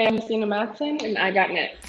am Jestena Mattson, and I got next.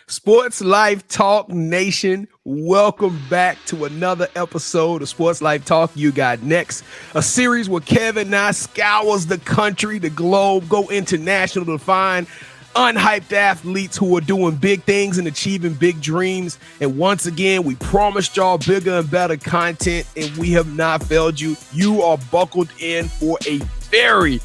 Sports Life Talk Nation, welcome back to another episode of Sports Life Talk. You got next, a series where Kevin and I scours the country, the globe, go international to find unhyped athletes who are doing big things and achieving big dreams. And once again, we promised y'all bigger and better content, and we have not failed you. You are buckled in for a very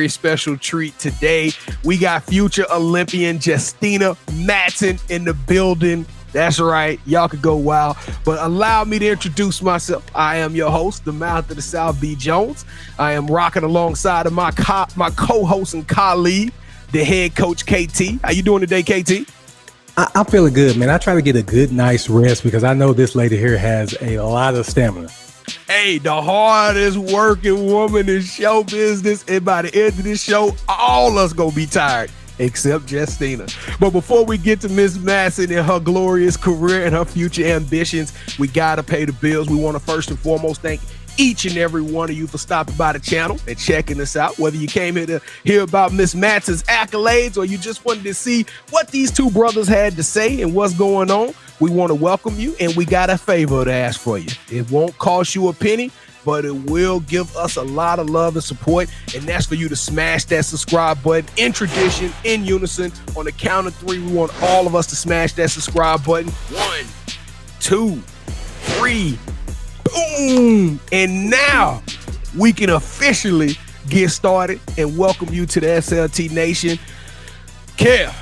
special treat today. We got future Olympian Jestena Mattson in the building. That's right. Y'all could go wild. But allow me to introduce myself. I am your host, the mouth of the South, B. Jones. I am rocking alongside of my co-host and colleague, the head coach, KT. How you doing today, KT? I'm feeling good, man. I try to get a good, nice rest because I know this lady here has a lot of stamina. Hey, the hardest working woman in show business, and by the end of this show, all us gonna be tired, except Jestena. But before we get to Miss Mattson and her glorious career and her future ambitions, we gotta pay the bills. We want to first and foremost thank each and every one of you for stopping by the channel and checking us out. Whether you came here to hear about Miss Mattson's accolades or you just wanted to see what these two brothers had to say and what's going on, we want to welcome you, and we got a favor to ask for you. It won't cost you a penny, but it will give us a lot of love and support, and that's for you to smash that subscribe button in tradition, in unison. On the count of three, we want all of us to smash that subscribe button. 1, 2, 3. Boom! And now we can officially get started and welcome you to the SLT Nation. Kev,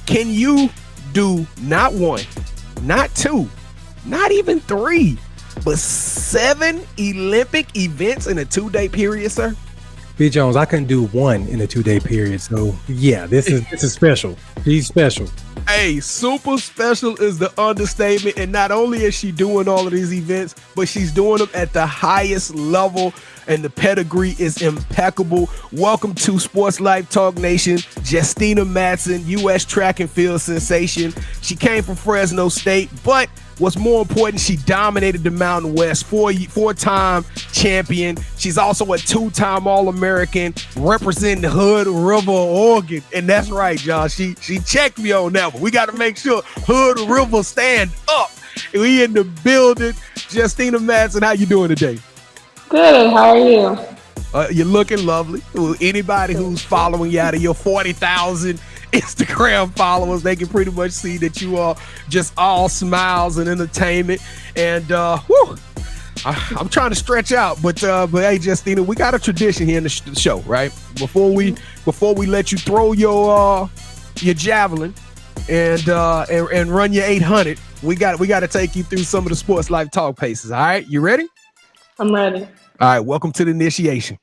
can you do not 1, not 2, not even 3, but 7 Olympic events in a 2-day period, sir? B. Jones, I couldn't do 1 in a 2-day period. So yeah, this is special. She's special. Hey, super special is the understatement. And not only is she doing all of these events, but she's doing them at the highest level, and the pedigree is impeccable. Welcome to Sports Life Talk Nation, Jestena Mattson, U.S. track and field sensation. She came from Fresno State, but what's more important, she dominated the Mountain West, four-time champion. She's also a 2-time All-American representing the Hood River, Oregon. And that's right, y'all. She checked me on that one. We got to make sure Hood River stand up. We in the building. Jestena Mattson, how you doing today? Good. How are you? You're looking lovely. Anybody who's following you out of your 40,000 Instagram followers, they can pretty much see that you are just all smiles and entertainment. And I'm trying to stretch out, but hey, Jestena, we got a tradition here in the show, right? Before we let you throw your javelin and run your 800, we got to take you through some of the Sports Life Talk paces. All right, you ready? I'm ready. All right, welcome to the initiation.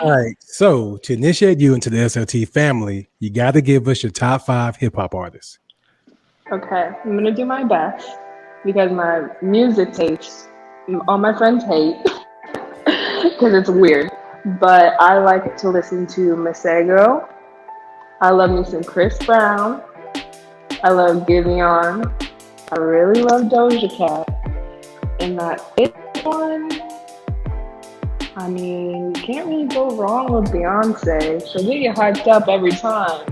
All right, so to initiate you into the SLT family, you got to give us your top 5 hip-hop artists. Okay, I'm going to do my best because my music tastes, all my friends hate because it's weird. But I like to listen to Masego. I love me some Chris Brown. I love Giveon. I really love Doja Cat. And that it one, I mean, you can't really go wrong with Beyonce. She'll get you hyped up every time.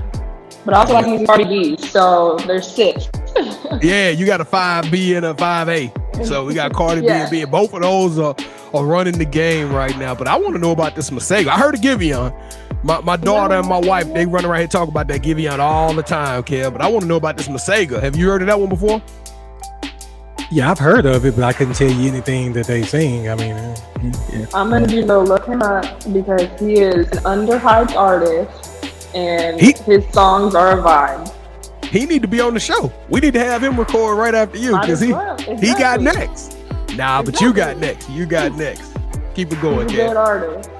But I also like me Cardi B, so there's 6. Yeah, you got a 5B and a 5A. So we got Cardi B and B. Both of those are running the game right now. But I want to know about this Masego. I heard of Giveon. My daughter and my wife, they run around here talking about that Giveon all the time, Kev. But I want to know about this Masego. Have you heard of that one before? Yeah, I've heard of it, but I couldn't tell you anything that they sing. I mean, yeah. I'm going to go look him up because he is an underhyped artist and his songs are a vibe. He need to be on the show. We need to have him record right after you because he got next. Nah, but you got next. You got next. Keep it going, He's a good Kev. artist.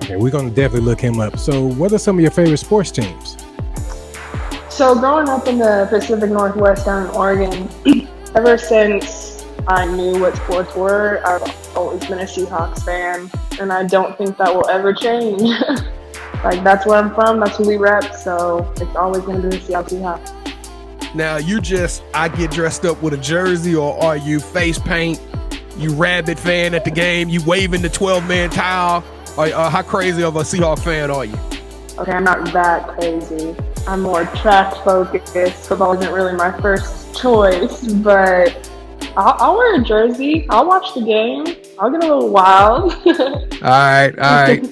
Okay, we're gonna definitely look him up. So, what are some of your favorite sports teams? So growing up in the Pacific Northwest down in Oregon, ever since I knew what sports were, I've always been a Seahawks fan, and I don't think that will ever change. Like, that's where I'm from, that's who we rep, so it's always going to be the Seattle Seahawks. Now, I get dressed up with a jersey, or are you face paint? You Rabbit fan at the game? You waving the 12-man towel? Or how crazy of a Seahawks fan are you? Okay, I'm not that crazy. I'm more track focused. Football isn't really my first choice, but I'll wear a jersey. I'll watch the game. I'll get a little wild. All right. All right,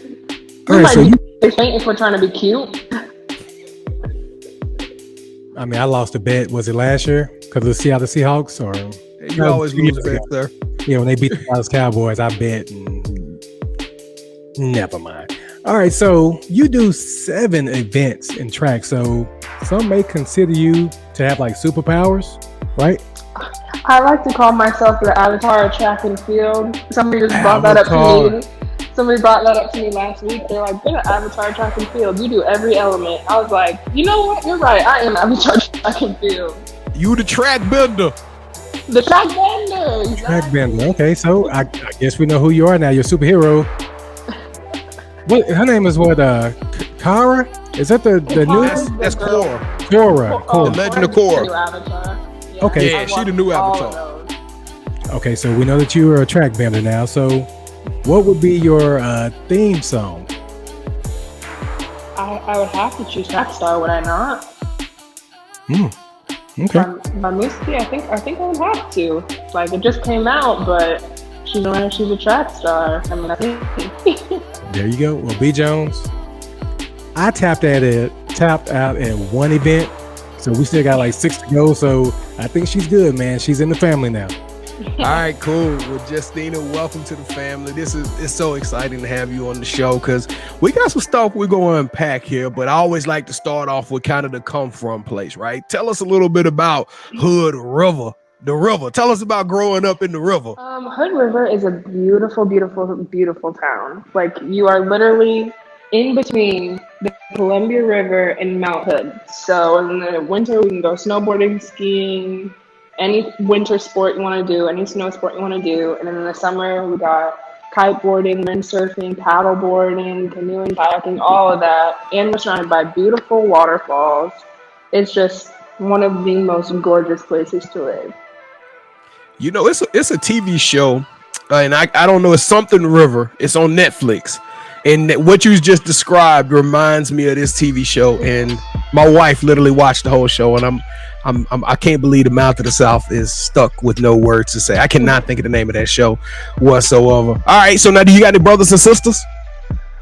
so if we're trying to be cute. I mean, I lost a bet. Was it last year because of the Seattle Seahawks, or You always lose bets, sir. Yeah, when they beat the Dallas Cowboys, I bet. And never mind. All right, so you do 7 events in track. So some may consider you to have like superpowers, right? I like to call myself the avatar of track and field. Somebody just brought that up to me. Somebody brought that up to me last week. They're like, you're the avatar of track and field. You do every element. I was like, you know what? You're right. I am avatar of track and field. You the track bender. The track bender. Exactly. Track bender. Okay, so I guess we know who you are now. You're a superhero. What her name is? What? Kara? Is that the new? That's Cora. Cora. The Legend of Cora. Yeah, Okay. Yeah, she the new avatar. Okay, so we know that you are a track bender now. So, what would be your theme song? I would have to choose Track Star, would I not? Okay. By Misty, I think I would have to. Like, it just came out, but she's a track star. I mean, I think. There you go. Well, B. Jones, I tapped out at 1 event, so we still got like 6 to go. So I think she's good, man. She's in the family now. All right, cool. Well, Jestena, welcome to the family. It's so exciting to have you on the show because we got some stuff we're going to unpack here, but I always like to start off with kind of the come from place, right? Tell us a little bit about Hood River. The river. Tell us about growing up in the river. Hood River is a beautiful, beautiful, beautiful town. Like, you are literally in between the Columbia River and Mount Hood. So in the winter, we can go snowboarding, skiing, any winter sport you want to do, any snow sport you want to do. And then in the summer, we got kiteboarding, windsurfing, paddleboarding, canoeing, kayaking, all of that. And we're surrounded by beautiful waterfalls. It's just one of the most gorgeous places to live. You know, it's a TV show, and I don't know, it's something River. It's on Netflix, and what you just described reminds me of this TV show. And my wife literally watched the whole show, and I can't believe the mouth of the South is stuck with no words to say. I cannot think of the name of that show whatsoever. All right, so now do you got any brothers and sisters?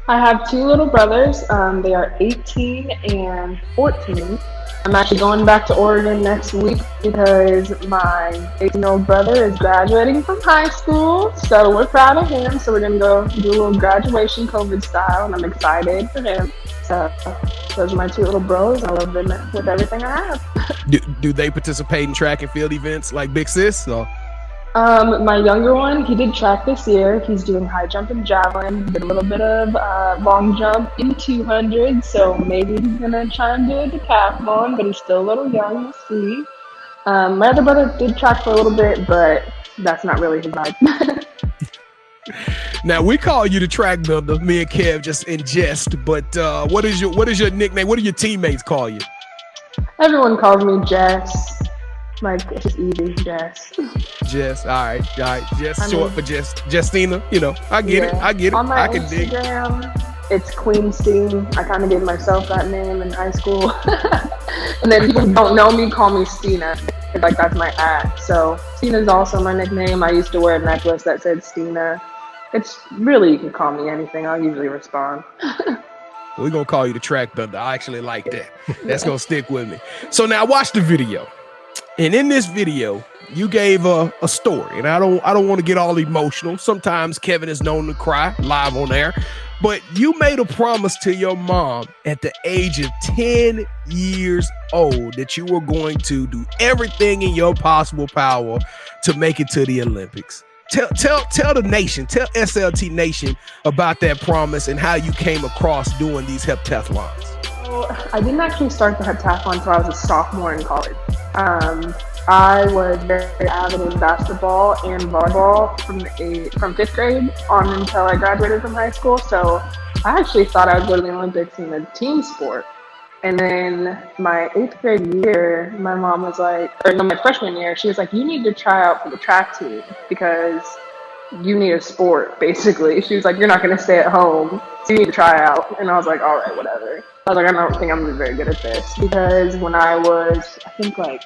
I have 2 little brothers. They are 18 and 14. I'm actually going back to Oregon next week because my 18-year-old brother is graduating from high school. So we're proud of him. So we're going to go do a little graduation COVID style, and I'm excited for him. So those are my 2 little bros. I love them with everything I have. Do they participate in track and field events like Big Sis? Or? My younger one, he did track this year. He's doing high jump and javelin, did a little bit of long jump in 200, so maybe he's going to try and do a decathlon, but he's still a little young, we'll see. My other brother did track for a little bit, but that's not really his vibe. Now, we call you the track builder, me and Kev, just in jest, but what is your nickname? What do your teammates call you? Everyone calls me Jess. Like, it's just easy, Jess. Jess, all right. Jess, short for Jestena. You know, I get it. On my I can dig. Instagram, it's Queen Steen. I kind of gave myself that name in high school. And then people who don't know me call me Stina. Like, that's my act. So Stina is also my nickname. I used to wear a necklace that said Stina. It's really, you can call me anything. I'll usually respond. We're going to call you the track builder. I actually like that. That's going to stick with me. So now watch the video. And in this video, you gave a story, and I don't want to get all emotional. Sometimes Kevin is known to cry live on air, but you made a promise to your mom at the age of 10 years old that you were going to do everything in your possible power to make it to the Olympics. Tell the nation, tell SLT Nation about that promise and how you came across doing these heptathlons. So I didn't actually start the heptathlon until I was a sophomore in college. I was very avid in basketball and volleyball from 5th grade on until I graduated from high school. So I actually thought I would go to the Olympics in the team sport. And then my 8th grade year, my mom was like, or no, my freshman year, she was like, you need to try out for the track team because you need a sport, basically. She was like, you're not going to stay at home, so you need to try out. And I was like, all right, whatever. I was like, I don't think I'm going to be very good at this. Because when I was, I think like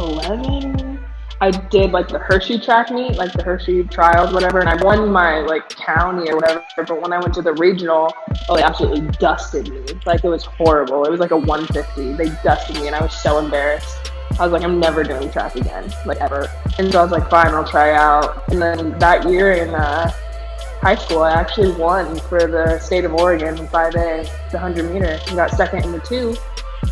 11, I did like the Hershey track meet, like the Hershey trials, whatever, and I won my like county or whatever. But when I went to the regional, they absolutely dusted me. Like it was horrible. It was like a 150. They dusted me, and I was so embarrassed. I was like, I'm never doing track again, like ever. And so I was like, fine, I'll try out. And then that year in high school, I actually won for the state of Oregon in 5A, the 100 meter, and got second in the 2.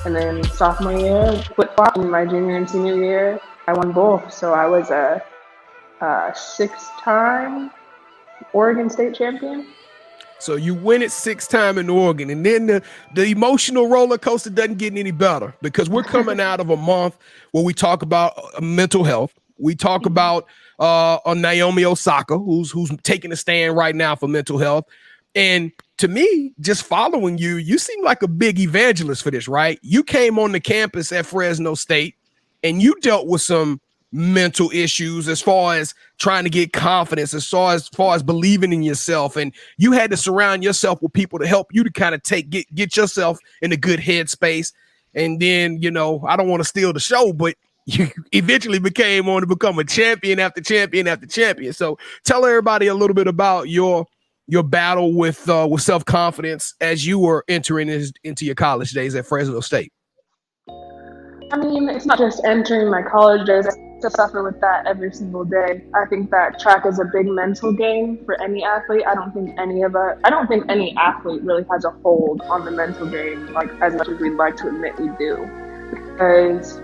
And then sophomore year, flip-flop, and my junior and senior year, I won both. So I was a 6-time Oregon state champion. So you win it 6 times in Oregon, and then the emotional roller coaster doesn't get any better because we're coming out of a month where we talk about mental health. We talk about Naomi Osaka, who's taking a stand right now for mental health. And to me, just following you, you seem like a big evangelist for this, right? You came on the campus at Fresno State and you dealt with some mental issues as far as trying to get confidence, as far as believing in yourself. And you had to surround yourself with people to help you to kind of get yourself in a good headspace. And then, you know, I don't want to steal the show, but you eventually became on to become a champion after champion after champion. So tell everybody a little bit about your battle with self-confidence as you were entering into your college days at Fresno State. I mean, it's not just entering my college days. I still suffer with that every single day. I think that track is a big mental game for any athlete. I don't think any athlete really has a hold on the mental game like as much as we'd like to admit we do. Because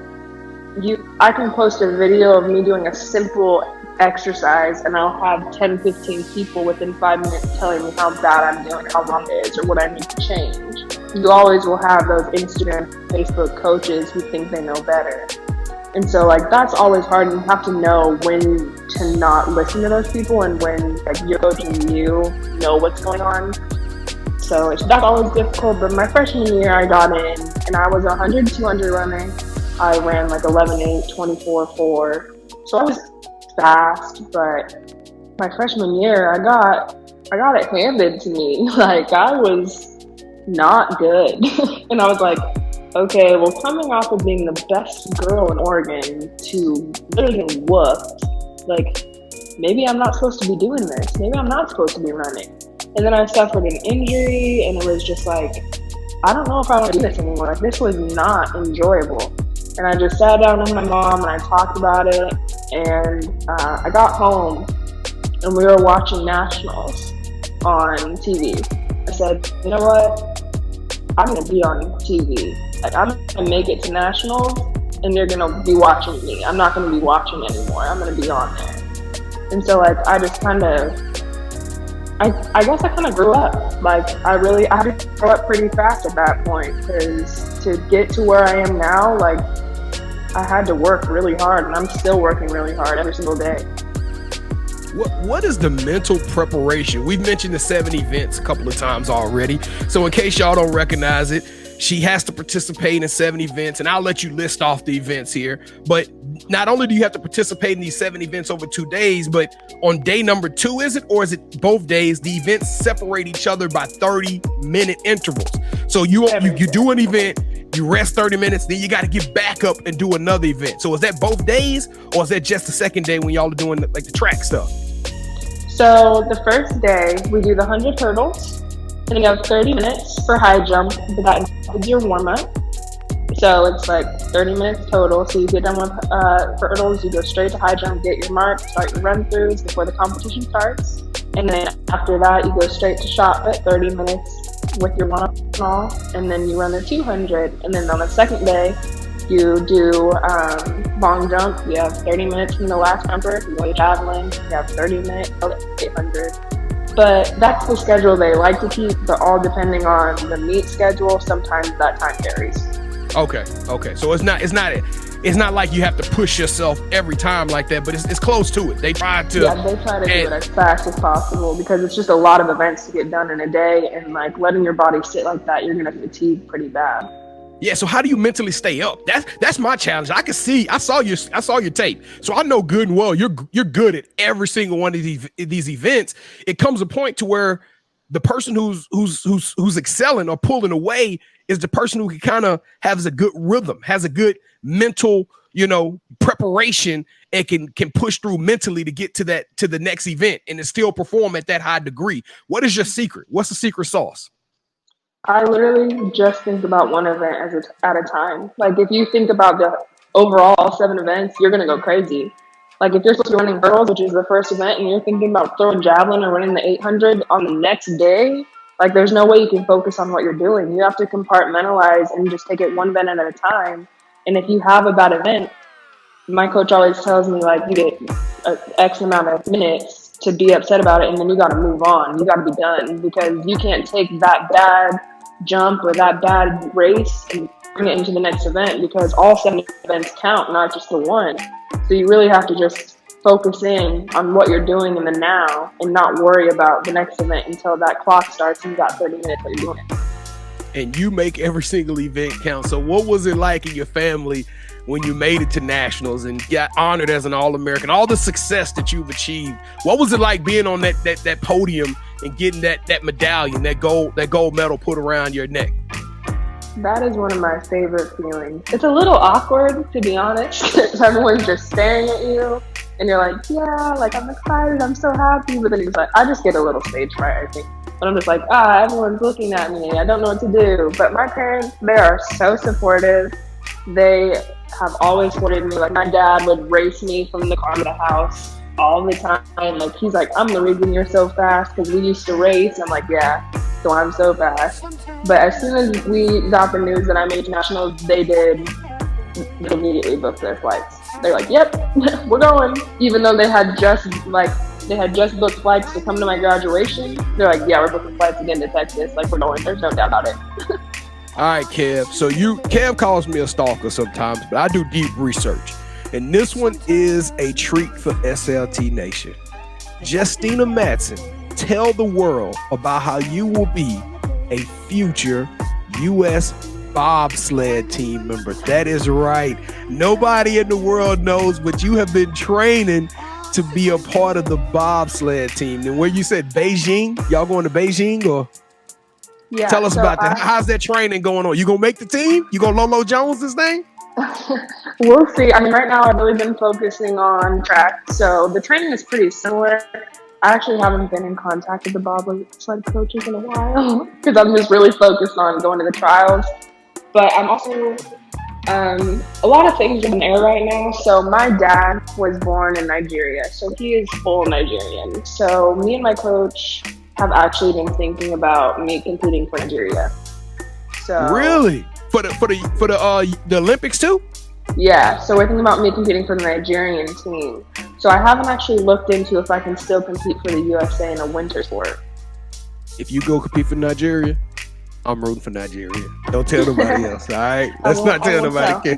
I can post a video of me doing a simple exercise and I'll have 10, 15 people within 5 minutes telling me how bad I'm doing, how wrong it is, or what I need to change. You always will have those Instagram, Facebook coaches who think they know better. And so like that's always hard, and you have to know when to not listen to those people and when like you're coaching you know what's going on. So that's always difficult. But my freshman year I got in and I was a 100-200 runner. I ran like 11.8, 24.4. So I was fast, but my freshman year I got it handed to me. Like I was not good. And I was like, okay, well, coming off of being the best girl in Oregon to literally getting whooped, like maybe I'm not supposed to be doing this. Maybe I'm not supposed to be running. And then I suffered an injury and it was just like, I don't know if I want to do this anymore. Like this was not enjoyable. And I just sat down with my mom and I talked about it. And I got home and we were watching nationals on TV. I said, you know what? I'm going to be on TV. Like, I'm going to make it to nationals and they're going to be watching me. I'm not going to be watching anymore. I'm going to be on there. And so, like, I just kind of, I guess I kind of grew up. Like, I had to grow up pretty fast at that point because to get to where I am now, like, I had to work really hard, and I'm still working really hard every single day. What is the mental preparation? We've mentioned the 7 events a couple of times already. So in case y'all don't recognize it, she has to participate in 7 events, and I'll let you list off the events here. But not only do you have to participate in these 7 events over 2 days, but on day number 2, is it both days? The events separate each other by 30-minute intervals. So you do an event, you rest 30 minutes, then you got to get back up and do another event. So is that both days, or is that just the second day when y'all are doing like the track stuff? So the first day we do the 100 hurdles, and you have 30 minutes for high jump, but that includes your warm up. So it's like 30 minutes total. So you get done with hurdles, you go straight to high jump, get your mark, start your run throughs before the competition starts. And then after that, you go straight to shot put, 30 minutes with your warm up and all. And then you run the 200. And then on the second day, You do long jump, you have 30 minutes from the last jumper. You go javelin, you have 30 minutes, 800. But that's the schedule they like to keep, but all depending on the meet schedule, sometimes that time varies. Okay. So it's not like you have to push yourself every time like that, but it's close to it. They try to do it as fast as possible because it's just a lot of events to get done in a day, and like letting your body sit like that, you're gonna fatigue pretty bad. Yeah, so how do you mentally stay up? That's my challenge. I saw your tape, so I know good and well you're good at every single one of these events. It comes a point to where the person who's excelling or pulling away is the person who kind of has a good rhythm, has a good mental, preparation, and can push through mentally to get to the next event and to still perform at that high degree. What is your secret? What's the secret sauce? I literally just think about one event at a time. Like if you think about the overall 7 events, you're gonna go crazy. Like if you're supposed to be running hurdles, which is the first event, and you're thinking about throwing javelin or running the 800 on the next day, like there's no way you can focus on what you're doing. You have to compartmentalize and just take it one event at a time. And if you have a bad event, my coach always tells me like you get X amount of minutes to be upset about it, and then you got to move on. You got to be done because you can't take that bad jump or that bad race and bring it into the next event because all 7 events count, not just the one. So you really have to just focus in on what you're doing in the now and not worry about the next event until that clock starts and you got 30 minutes that you're doing it. And you make every single event count. So what was it like in your family when you made it to nationals and got honored as an All-American, all the success that you've achieved? What was it like being on that podium and getting that medallion, that gold medal put around your neck? That is one of my favorite feelings. It's a little awkward, to be honest, because everyone's just staring at you and you're like, yeah, like I'm excited, I'm so happy. But then it's like, I just get a little stage fright, I think. But I'm just like, everyone's looking at me. I don't know what to do. But my parents, they are so supportive. They have always supported me. Like my dad would race me from the car to the house all the time. Like he's like, I'm the reason you're so fast because we used to race. I'm like, yeah, so I'm so fast. But as soon as we got the news that I made nationals, they immediately booked their flights. They're like, yep, we're going. Even though they had just booked flights to come to my graduation. They're like, yeah, we're booking flights again to Texas. Like we're going. There's no doubt about it. All right, Kev. So Kev calls me a stalker sometimes, but I do deep research. And this one is a treat for SLT Nation. Jestena Mattson, tell the world about how you will be a future U.S. bobsled team member. That is right. Nobody in the world knows, but you have been training to be a part of the bobsled team. And where you said Beijing, y'all going to Beijing or? Yeah. Tell us about that. How's that training going on? You gonna make the team? You gonna Lolo Jones this thing? We'll see. I mean, right now I've really been focusing on track. So the training is pretty similar. I actually haven't been in contact with the bobsled coaches in a while because I'm just really focused on going to the trials. But I'm also, a lot of things are in the air right now. So my dad was born in Nigeria, so he is full Nigerian. So me and my coach have actually been thinking about me competing for Nigeria. So really? For the Olympics too? Yeah, so we're thinking about me competing for the Nigerian team. So I haven't actually looked into if I can still compete for the USA in a winter sport. If you go compete for Nigeria, I'm rooting for Nigeria. Don't tell nobody else, all right? Let's not tell nobody.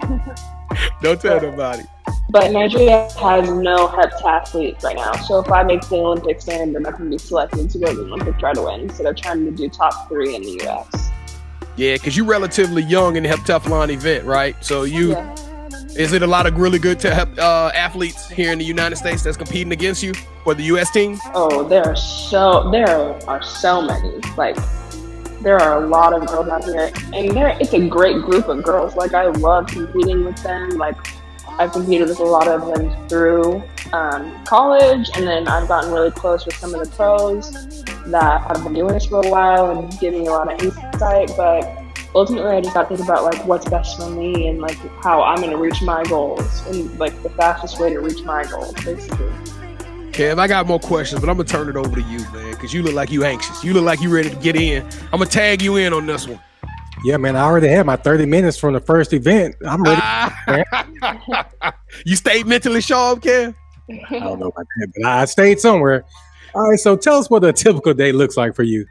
Don't tell nobody. But Nigeria has no heptathletes right now. So if I make the Olympics, then I'm not going to be selected to go to the Olympics right away. So they're trying to do top 3 in the U.S. Yeah, because you're relatively young in the heptathlon event, right? So is it a lot of really good athletes here in the United States that's competing against you for the U.S. team? Oh, there are so many. Like, there are a lot of girls out here, and it's a great group of girls. Like, I love competing with them. Like, I've competed with a lot of them through college, and then I've gotten really close with some of the pros that have been doing this for a while and giving me a lot of insight. But ultimately, I just got to think about like what's best for me and like how I'm going to reach my goals and like the fastest way to reach my goals, basically. Kev, I got more questions, but I'm going to turn it over to you, man, because you look like you anxious. You look like you ready to get in. I'm going to tag you in on this one. Yeah, man, I already had my 30 minutes from the first event. I'm ready. You stayed mentally sharp, Kev? I don't know about that, but I stayed somewhere. All right, so tell us what a typical day looks like for you.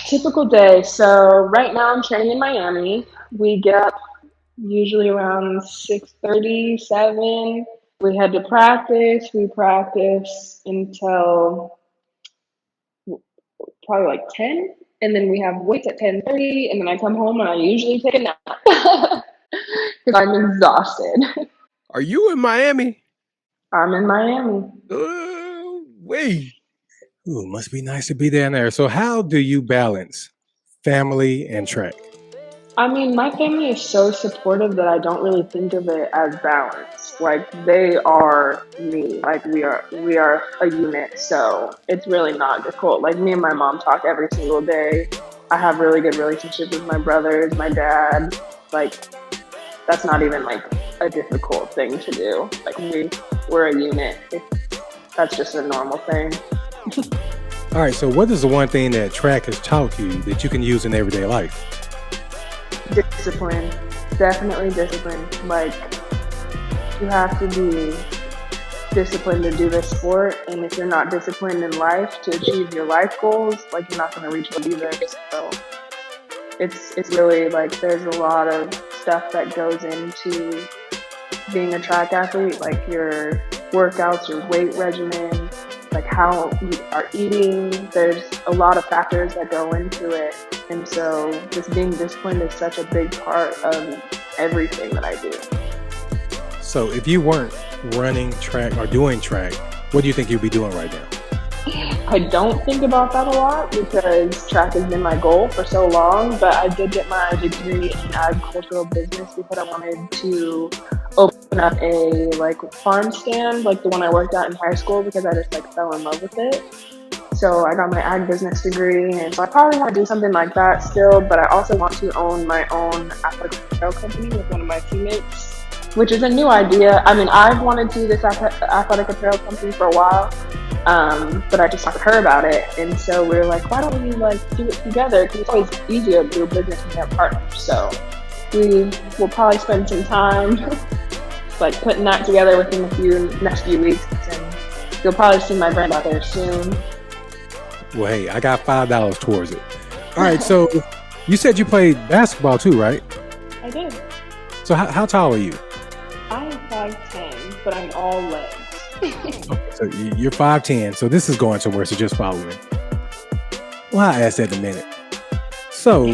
Typical day. So right now I'm training in Miami. We get up usually around 6:30, 7. We head to practice. We practice until probably like 10. And then we have weights at 10:30. And then I come home and I usually take a nap because I'm exhausted. Are you in Miami? I'm in Miami. Wait. Ooh, must be nice to be down there. So how do you balance family and track? I mean, my family is so supportive that I don't really think of it as balance. Like they are me. Like we are a unit. So it's really not difficult. Like me and my mom talk every single day. I have really good relationships with my brothers, my dad. Like that's not even like a difficult thing to do. Like we're a unit. That's just a normal thing. All right, so what is the one thing that track has taught you that you can use in everyday life? Discipline. Definitely discipline. Like you have to be disciplined to do this sport, and if you're not disciplined in life to achieve your life goals, like you're not going to reach them either. So it's really like there's a lot of stuff that goes into being a track athlete, like your workouts, your weight regimen, like how you are eating. There's a lot of factors that go into it. And so just being disciplined is such a big part of everything that I do. So if you weren't running track or doing track, what do you think you'd be doing right now? I don't think about that a lot because track has been my goal for so long, but I did get my degree in agricultural business because I wanted to open up a farm stand, like the one I worked at in high school, because I just fell in love with it. So I got my ag business degree, and so I probably want to do something like that still, but I also want to own my own athletic apparel company with one of my teammates, which is a new idea. I mean, I've wanted to do this athletic apparel company for a while, but I just talked to her about it, and so we were like, why don't we do it together? Because it's always easier to do a business when you have partners. So we will probably spend some time putting that together within the next few weeks, and you'll probably see my brand out there soon. Well, hey, I got $5 towards it. All right, so you said you played basketball too, right? I did. So how tall are you? I'm 5'10", but I'm all legs. Okay, so you're 5'10", so this is going somewhere, so just follow me. Well, I'll ask that in a minute. So,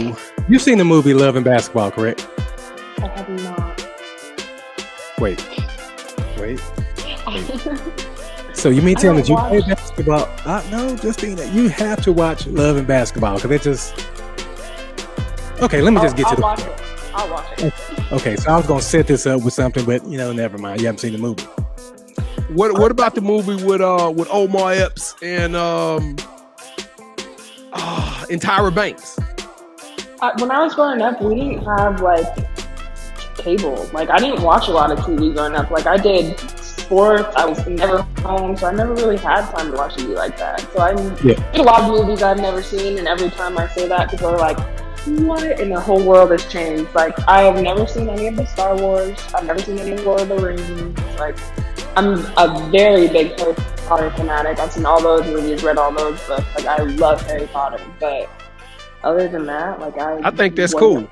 you've seen the movie Love and Basketball, correct? I have not. Wait. So you mean tell me that you play basketball? No, Jestena, you have to watch Love and Basketball because it just... Okay, let me just get to the... I'll watch it. Okay, so I was going to set this up with something, but never mind. You haven't seen the movie. What about the movie with Omar Epps and Tyra Banks? When I was growing up, we didn't have cable. I didn't watch a lot of TV growing up. I did sports. I was never home, so I never really had time to watch TV like that. So there's a lot of movies I've never seen, and every time I say that, people are like, what? And the whole world has changed. I have never seen any of the Star Wars. I've never seen any of Lord of the Rings. I'm a very big Harry Potter fanatic. I've seen all those movies, read all those books. I love Harry Potter. But other than that, I think that's cool.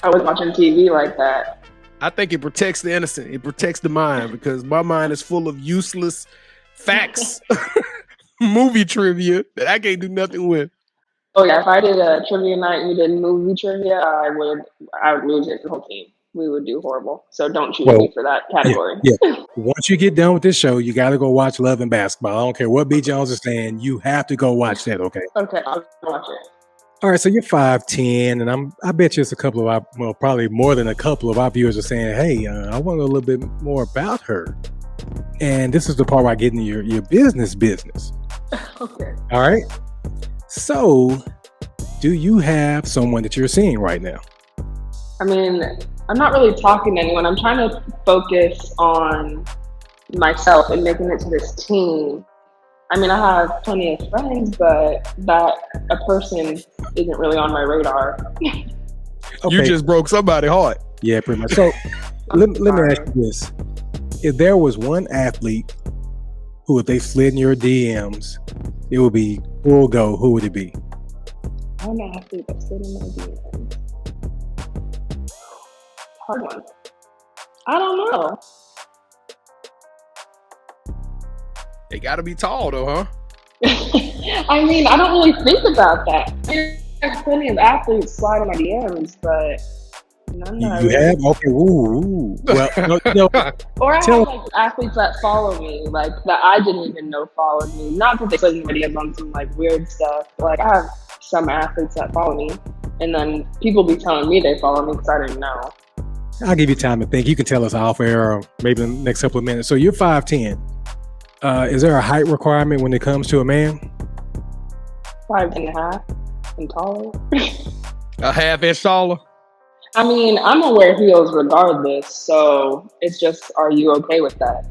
I was watching TV like that. I think it protects the innocent. It protects the mind because my mind is full of useless facts, movie trivia that I can't do nothing with. Oh yeah, if I did a trivia night and you did movie trivia, I would lose it for the whole team. We would do horrible. So don't choose me for that category. Yeah. Once you get done with this show, you got to go watch Love and Basketball. I don't care what B. Jones is saying. You have to go watch that, okay? Okay, I'll watch it. All right, so you're 5'10", and I bet you it's probably more than a couple of our viewers are saying, hey, I want to know a little bit more about her. And this is the part where I get into your business. Okay. All right. So, do you have someone that you're seeing right now? I mean, I'm not really talking to anyone. I'm trying to focus on myself and making it to this team. I mean, I have plenty of friends, but that a person isn't really on my radar. Okay. You just broke somebody's heart. Yeah, pretty much. So let me ask you this. If there was one athlete who, if they slid in your DMs, it would be full go, who would it be? One athlete that slid in my DMs. Hard one. I don't know. They got to be tall, though, huh? I mean, I don't really think about that. There's plenty of athletes slide in my DMs, but none that You have? Okay. Ooh. Well, no. Or I have like athletes that follow me, like that I didn't even know followed me. Not that they slid in my DMs on some like weird stuff. But, like, I have some athletes that follow me, and then people be telling me they follow me because I didn't know. I'll give you time to think. You can tell us off air or maybe in the next couple of minutes. So you're 5'10". Is there a height requirement when it comes to a man? 5.5 and taller. A half inch taller? I mean, I'm gonna wear heels regardless, so it's just, are you okay with that?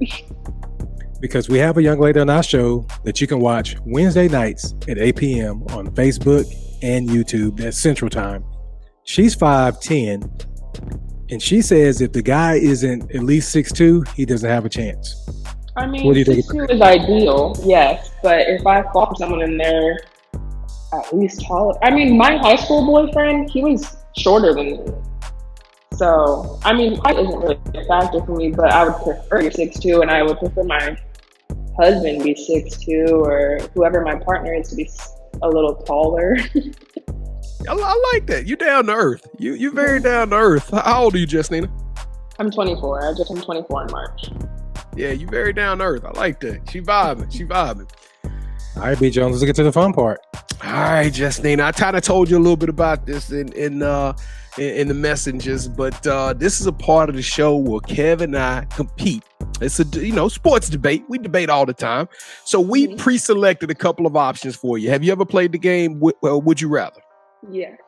Because we have a young lady on our show that you can watch Wednesday nights at 8 p.m. on Facebook and YouTube. That's Central Time. She's 5'10", and she says if the guy isn't at least 6'2", he doesn't have a chance. I mean, 6'2" is ideal, yes, but if I fall for someone in there at least taller. I mean, my high school boyfriend, he was shorter than me. So, I mean, height isn't really a factor for me, but I would prefer 6'2", and I would prefer my husband be 6'2", or whoever my partner is to be a little taller. I like that. You down to earth. You very down to earth. How old are you, Jestena? I'm 24. I just turned 24 in March. Yeah, you very down to earth. I like that. She vibing. All right, B. Jones, let's get to the fun part. All right, Jestena. I kind of told you a little bit about this in the messengers, but this is a part of the show where Kev and I compete. It's a sports debate. We debate all the time. So we pre-selected a couple of options for you. Have you ever played the game Would You Rather? Yes.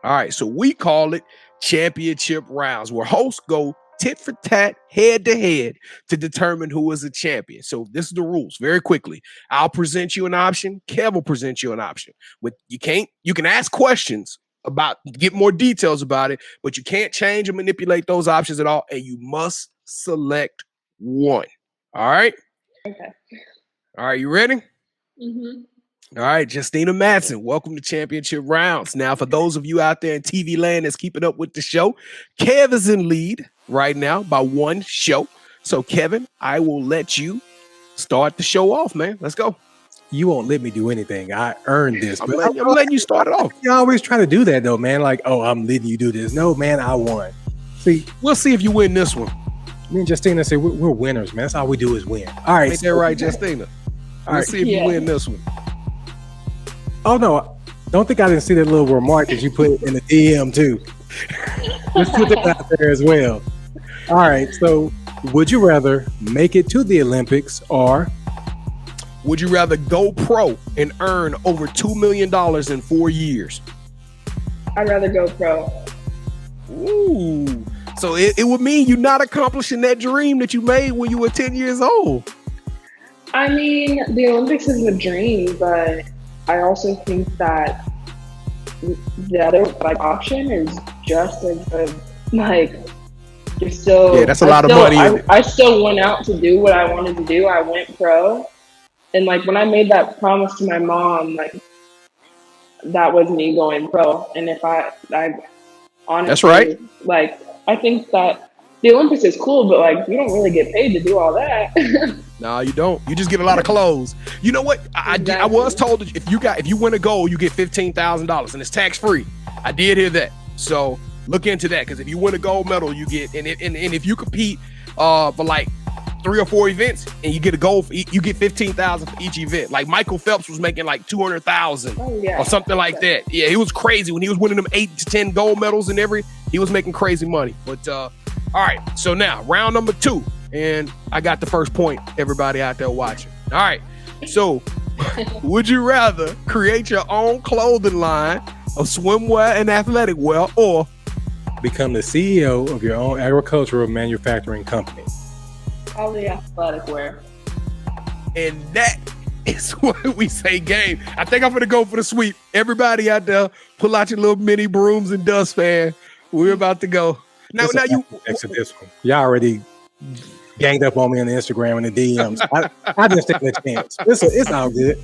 All right, so we call it championship rounds, where hosts go tit for tat, head to head, to determine who is a champion. So this is the rules. Very quickly, I'll present you an option. Kev will present you an option. You can ask questions about, get more details about it, but you can't change or manipulate those options at all, and you must select one. All right? Okay. All right, you ready? Mm-hmm. All right, Jestena Mattson, welcome to Championship Rounds. Now, for those of you out there in TV land that's keeping up with the show, Kev is in lead right now by one show. So, Kevin, I will let you start the show off, man. Let's go. You won't let me do anything. I earned this. I'm letting you start it off. You always try to do that, though, man. Like, oh, I'm letting you do this. No, man, I won. See, we'll see if you win this one. Me and Jestena say we're winners, man. That's all we do is win. All right. Ain't that right, Jestena? Let's see if you win this one. Oh, no. Don't think I didn't see that little remark that you put in the DM, too. Let's put that out there as well. All right. So, would you rather make it to the Olympics, or would you rather go pro and earn over $2 million in 4 years? I'd rather go pro. Ooh. So it would mean you're not accomplishing that dream that you made when you were 10 years old. I mean, the Olympics is a dream, but I also think that the other option is just as good. You're still that's a lot of money. I still went out to do what I wanted to do. I went pro, and when I made that promise to my mom, that was me going pro. And if I honestly, that's right. I think that the Olympics is cool, but you don't really get paid to do all that. No, you don't. You just get a lot of clothes. You know what? Exactly. I was told that if you win a gold, you get $15,000, and it's tax free. I did hear that. So look into that, because if you win a gold medal, you get and if you compete for 3 or 4 events and you get a gold, you get $15,000 for each event. Like Michael Phelps was making $200,000 or something like that. Yeah, it was crazy when he was winning them 8 to 10 gold medals and he was making crazy money. But all right, so now round number 2, and I got the first point. Everybody out there watching. All right, so would you rather create your own clothing line of swimwear and athletic wear, or become the CEO of your own agricultural manufacturing company? All the athletic wear. And that is what we say game. I think I'm going to go for the sweep. Everybody out there, pull out your little mini brooms and dustpan. We're about to go. Now you exit this one. Y'all already ganged up on me on the Instagram and the DMs. I just take that chance. It's all good.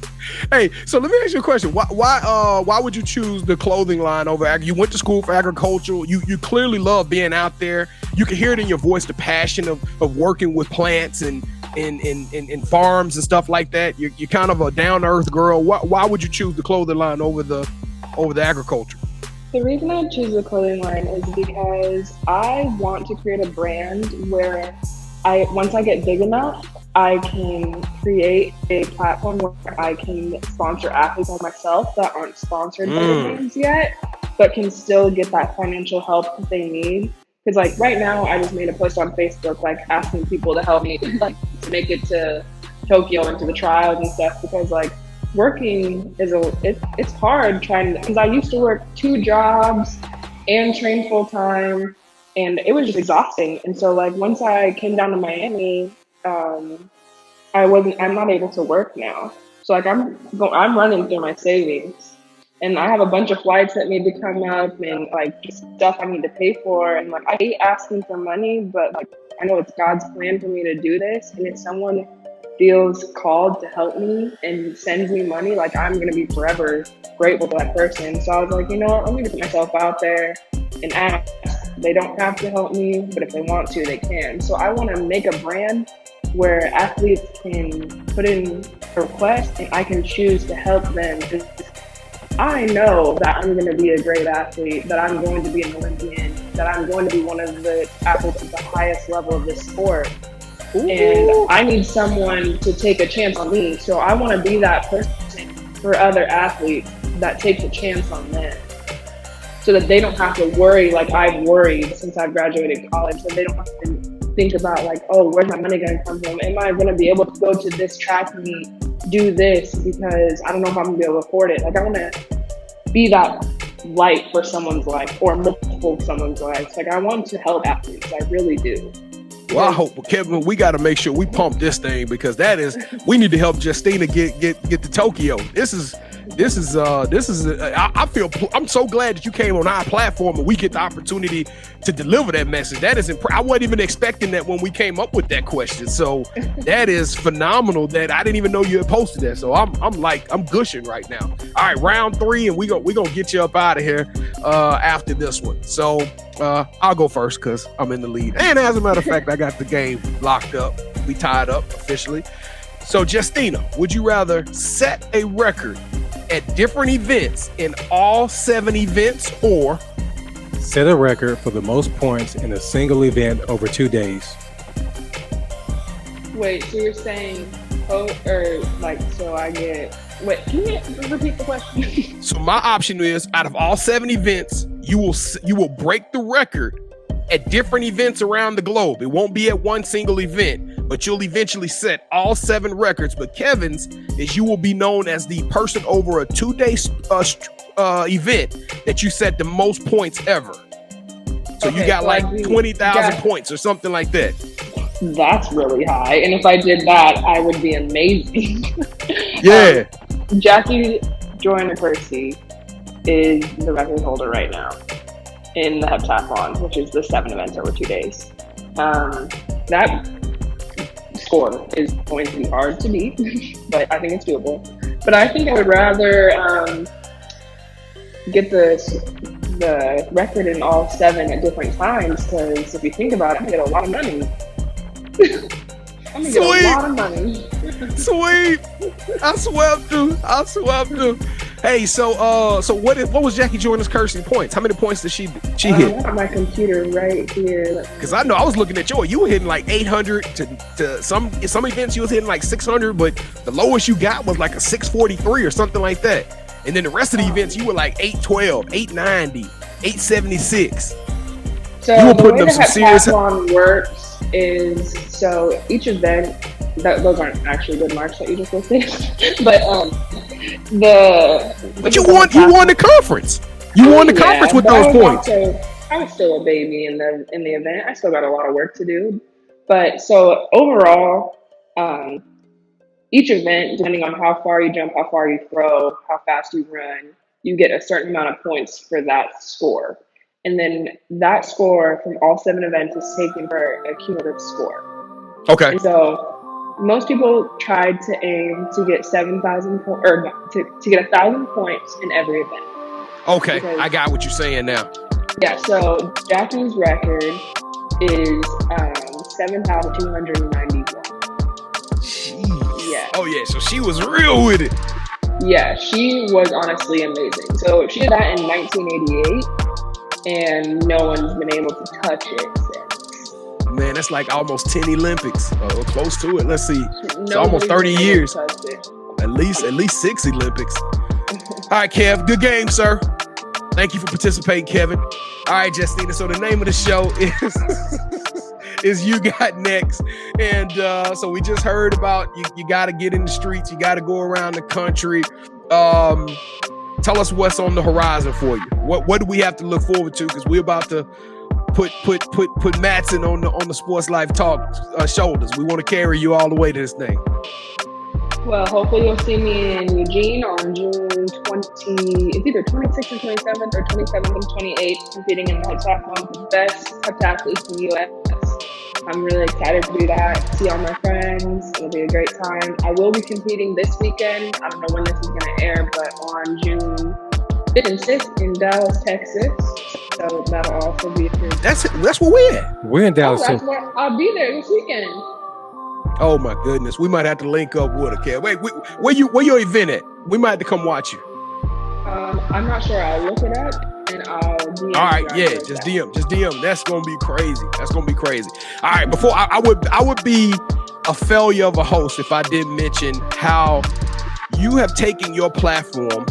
Hey, so let me ask you a question. Why would you choose the clothing line over? You went to school for agriculture. You clearly love being out there. You can hear it in your voice, the passion of working with plants and in farms and stuff like that. You're kind of a down to earth girl. Why would you choose the clothing line over the agriculture? The reason I choose the clothing line is because I want to create a brand where once I get big enough, I can create a platform where I can sponsor athletes like myself that aren't sponsored by the brands yet, but can still get that financial help that they need. Because like right now, I just made a post on Facebook, like asking people to help me like to make it to Tokyo and to the trials and stuff. Because like working it's hard because I used to work 2 jobs and train full time, and it was just exhausting. And so like once I came down to Miami, I'm not able to work now. So like I'm running through my savings. And I have a bunch of flights that need to come up and like stuff I need to pay for. And like I hate asking for money, but like I know it's God's plan for me to do this. And if someone feels called to help me and sends me money, like I'm gonna be forever grateful to that person. So I was like, you know what, let me put myself out there and ask. They don't have to help me, but if they want to, they can. So I want to make a brand where athletes can put in a request and I can choose to help them. I know that I'm going to be a great athlete, that I'm going to be an Olympian, that I'm going to be one of the athletes at the highest level of this sport. Ooh. And I need someone to take a chance on me. So I want to be that person for other athletes that takes a chance on them, so that they don't have to worry like I've worried since I've graduated college. So they don't have to think about like, oh, where's my money going to come from? Am I going to be able to go to this track meet, do this, because I don't know if I'm going to be able to afford it. Like I want to be that light for someone's life or multiple someone's life. Like I want to help athletes. I really do. Well, I hope, Kevin, we got to make sure we pump this thing, because we need to help Jestena get to Tokyo. I feel I'm so glad that you came on our platform and we get the opportunity to deliver that message. That is I wasn't even expecting that when we came up with that question. So that is phenomenal that I didn't even know you had posted that. So I'm gushing right now. All right, round 3, and we gonna get you up out of here after this one. So I'll go first because I'm in the lead. And as a matter of fact, I got the game locked up. We tied up officially. So Jestena, would you rather set a record at different events in all 7 events, or set a record for the most points in a single event over 2 days? Wait, so you're saying, can you repeat the question? So my option is, out of all 7 events, you will break the record at different events around the globe. It won't be at one single event, but you'll eventually set all 7 records. But Kevin's is you will be known as the person over a 2-day event that you set the most points ever. So you got like 20,000 points or something like that. That's really high. And if I did that, I would be amazing. Yeah. Jackie Joyner-Kersee is the record holder right now in the heptathlon, which is the 7 events over 2 days. That score is going to be hard to beat, but I think it's doable. But I think I would rather get the record in all 7 at different times, because if you think about it, I'm gonna get a lot of money. I'm gonna get a lot of money. Sweet. I swept you. Hey, so what was Jackie Joyner-Kersee points? How many points did she hit? I have my computer right here. Because I know I was looking at you were hitting like 800 to some events you was hitting like 600, but the lowest you got was like a 643 or something like that. And then the rest of the events you were like 812, 890, 876. So you were putting up some serious. The way the heptathlon works is, so each event, those aren't actually good marks that you just listed, but you won the conference. You won the conference with those points. I was still a baby in the event. I still got a lot of work to do. But so overall, each event, depending on how far you jump, how far you throw, how fast you run, you get a certain amount of points for that score. And then that score from all 7 events is taken for a cumulative score. Okay. And so most people tried to aim to get 7,000 points, or to get 1,000 points in every event. Okay, because, I got what you're saying now. Yeah, so Jackie's record is 7,291. Jeez. Yeah. Oh yeah, so she was real with it. Yeah, she was honestly amazing. So she did that in 1988, and no one's been able to touch it since. Man, that's like almost 10 Olympics, or close to it. Let's see, it's almost 30 years. At least 6 Olympics. All right, Kev, good game, sir. Thank you for participating, Kevin. All right, Jestena. So the name of the show is You Got Next. And so we just heard about you got to get in the streets. You got to go around the country. Tell us what's on the horizon for you. What do we have to look forward to? Because we're about to put Mattson on the Sports Life Talk shoulders. We want to carry you all the way to this thing. Well, hopefully you'll see me in Eugene on June 20. It's either 26th and 27th or 27th and 28th, competing in the heptathlon with the best heptathletes in the U.S. I'm really excited to do that, see all my friends. It'll be a great time. I will be competing this weekend. I don't know when this is going to air, but on June 5th and 6th in Dallas, Texas. So that'll also be That's where we're at. We're in Dallas. That's where I'll be there this weekend. Oh my goodness, we might have to link up with her, Kev. Wait, where your event at? We might have to come watch you. I'm not sure. I'll look it up and I'll DM. All right, yeah, just DM. That's gonna be crazy. All right, before I would be a failure of a host if I didn't mention how you have taken your platform,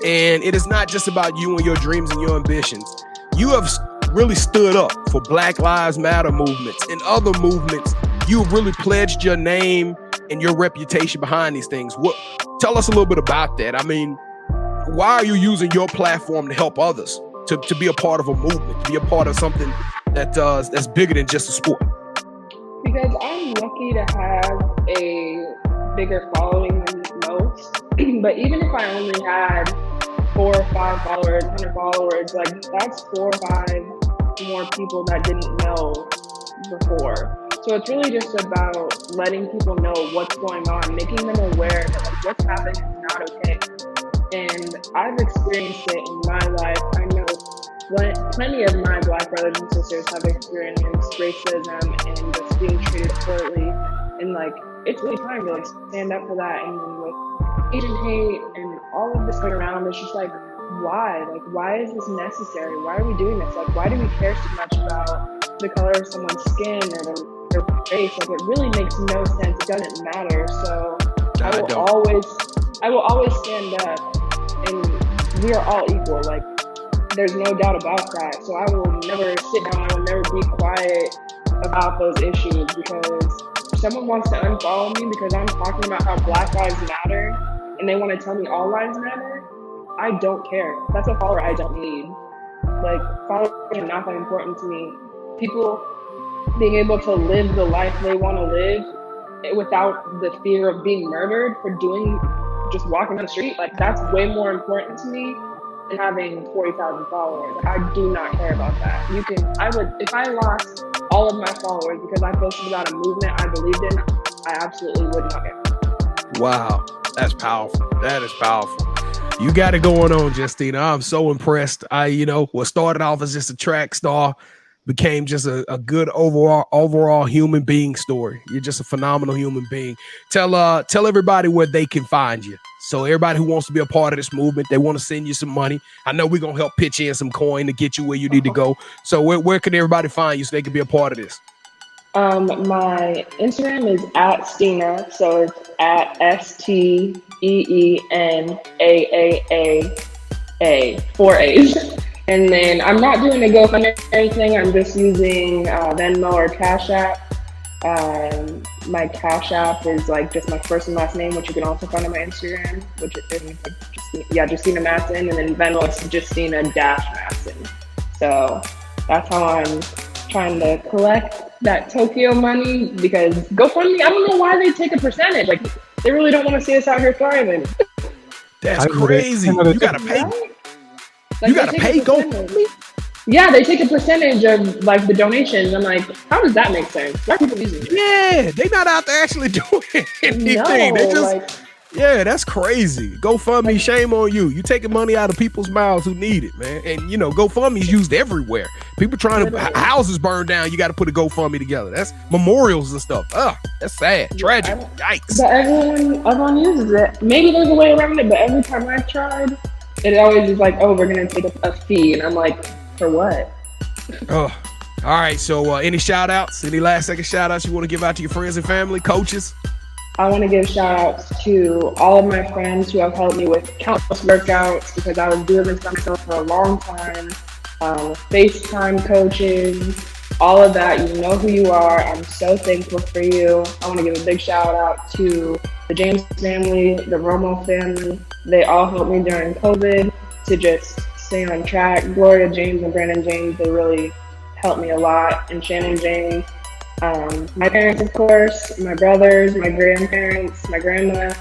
and it is not just about you and your dreams and your ambitions. You have really stood up for Black Lives Matter movements and other movements. You've really pledged your name and your reputation behind these things. Tell us a little bit about that. I mean, why are you using your platform to help others, to be a part of a movement, to be a part of something that's bigger than just a sport? Because I'm lucky to have a bigger following than most. But even if I only had 4 or 5 followers, 100 followers, like that's 4 or 5 more people that didn't know before. So it's really just about letting people know what's going on, making them aware that like, what's happening is not okay. And I've experienced it in my life. I know plenty of my Black brothers and sisters have experienced racism and just being treated poorly. And like, it's really time to like stand up for that. And then with Asian hate and all of this going around, it's just like, why? Like, why is this necessary? Why are we doing this? Like, why do we care so much about the color of someone's skin or their face? Like, it really makes no sense. It doesn't matter. So I will always stand up, and we are all equal. Like, there's no doubt about that. So I will never sit down. I will never be quiet about those issues, because if someone wants to unfollow me because I'm talking about how Black lives matter and they want to tell me all lives matter, I don't care. That's a follower I don't need. Like, followers are not that important to me. People being able to live the life they want to live without the fear of being murdered for just walking on the street, like that's way more important to me than having 40,000 followers. I do not care about that. If I lost all of my followers because I posted about a movement I believed in, I absolutely would not care. Wow, that's powerful. That is powerful. You got it going on, Jestena. I'm so impressed. What started off as just a track star became just a good overall human being story. You're just a phenomenal human being. Tell everybody where they can find you. So everybody who wants to be a part of this movement, they want to send you some money. I know we're going to help pitch in some coin to get you where you need to go. So where can everybody find you so they can be a part of this? My Instagram is @Stena, so it's @STEENAAA, 4 A's. And then I'm not doing a GoFundMe or anything. I'm just using Venmo or Cash App. My Cash App is like just my first and last name, which you can also find on my Instagram, which is Jestena Mattson, and then Venmo is Jestena-Mattson. So that's how I'm trying to collect that Tokyo money, because GoFundMe, I don't know why they take a percentage. Like, They really don't want to see us out here thriving. That's crazy. You gotta pay. Right? You gotta pay GoFundMe. Yeah, they take a percentage of like the donations. I'm like, how does that make sense? Why are people using it? Yeah, they not out there actually doing anything. No, They just like, yeah, that's crazy. GoFundMe, shame on you. You taking money out of people's mouths who need it, man. And you know, GoFundMe is used everywhere. People trying to houses burn down. You got to put a GoFundMe together. That's memorials and stuff. Ugh, that's sad, tragic. Yikes. But everyone uses it. Maybe there's a way around it, but every time I've tried, it always is like, oh, we're gonna take a fee, and I'm like, for what? Oh, all right. So, any shout outs? Any last second shout outs you want to give out to your friends and family, coaches? I want to give shout outs to all of my friends who have helped me with countless workouts because I was doing this by myself for a long time. FaceTime coaches, all of that. You know who you are. I'm so thankful for you. I want to give a big shout out to the James family, the Romo family. They all helped me during COVID to just stay on track. Gloria James and Brandon James, they really helped me a lot. And Shannon James. My parents, of course, my brothers, my grandparents, my grandma,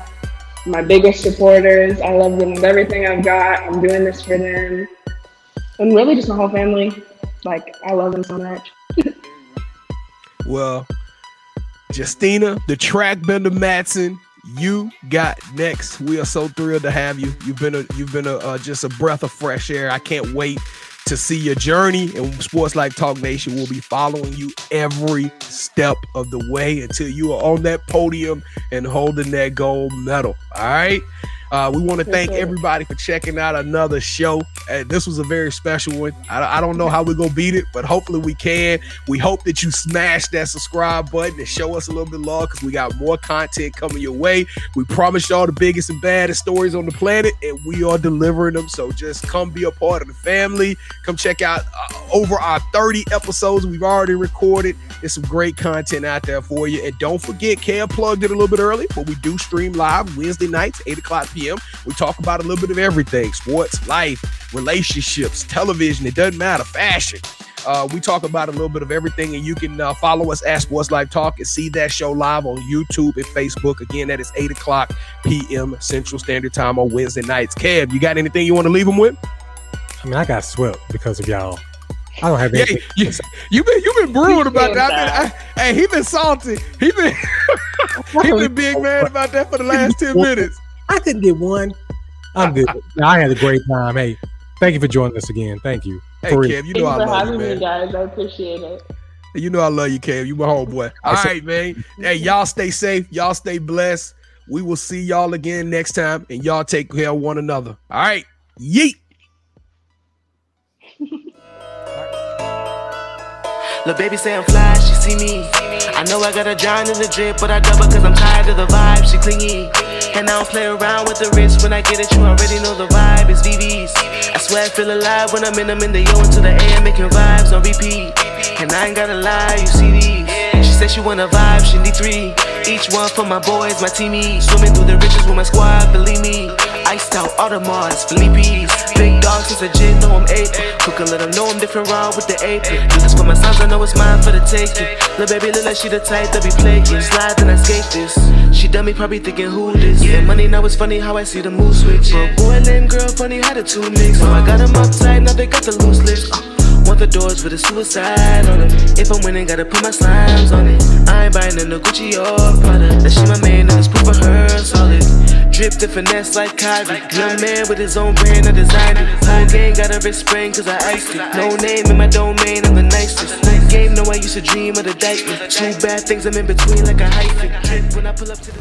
my biggest supporters. I love them with everything I've got. I'm doing this for them. And really just my whole family. Like, I love them so much. Well, Jestena, the track bender Mattson, you got next. We are so thrilled to have you. You've been just a breath of fresh air. I can't wait to see your journey, and Sports Life Talk Nation will be following you every step of the way until you are on that podium and holding that gold medal. All right. We want to thank everybody for checking out another show. This was a very special one. I don't know how we're going to beat it, but hopefully we can. We hope that you smash that subscribe button and show us a little bit love because we got more content coming your way. We promised y'all the biggest and baddest stories on the planet, and we are delivering them. So just come be a part of the family. Come check out over our 30 episodes we've already recorded. There's some great content out there for you. And don't forget, Kev plugged it a little bit early, but we do stream live Wednesday nights, 8 o'clock p.m. We talk about a little bit of everything: sports, life, relationships, television. It doesn't matter. Fashion. We talk about a little bit of everything, and you can follow us at Sports Life Talk and see that show live on YouTube and Facebook. Again, that is 8 o'clock p.m. Central Standard Time on Wednesday nights. Kev, you got anything you want to leave them with? I mean, I got swept because of y'all. I don't have anything. Yeah, you've been brewing about that. Hey, he been salty. He been big mad about that for the last 10 minutes. I couldn't get one. I'm good. I had a great time. Hey, thank you for joining us again. Thank you. Hey, Kev, you know I love you, man. Thanks for having me, guys. I appreciate it. You know I love you, Kev. You my homeboy. All right, man. Hey, y'all stay safe. Y'all stay blessed. We will see y'all again next time, and y'all take care of one another. All right. Yeet. Lil' baby say I'm fly, she see me. I know I gotta drown in the drip, but I double cause I'm tired of the vibe, she clingy. And I don't play around with the wrist, when I get it, you already know the vibe, it's VVs. I swear I feel alive when I'm in them in the yo into the air, making vibes on repeat. And I ain't gotta lie, you see these. She said she wanna vibe, she need 3. Each one for my boys, my teamies. Swimming through the riches with my squad, believe me. Iced out Audemars, Philippe's. Big dog since a jit, know I'm 8. Cook and let them know I'm different raw with the apron. Do this for my sons, I know it's mine for the taking. Lil' baby look like she the type that be playing. Slide and I skate this. She done me probably thinking who this. Yeah, money now it's funny how I see the mood switch. But boy, lame girl, funny how the two mix. So I got them uptight, now they got the loose lips. Want the doors with a suicide on it. If I'm winning, gotta put my slimes on it. I ain't buying in the Gucci or Prada. That she my main and it's proof for her solid. Dripped and finesse like Kyrie. Young man with his own brand, I designed it. Whole gang got a wrist spring cause I iced it. No name in my domain, I'm the nicest. Game, know I used to dream of the diamond. 2 bad things I'm in between like a hyphen. When I pull up to the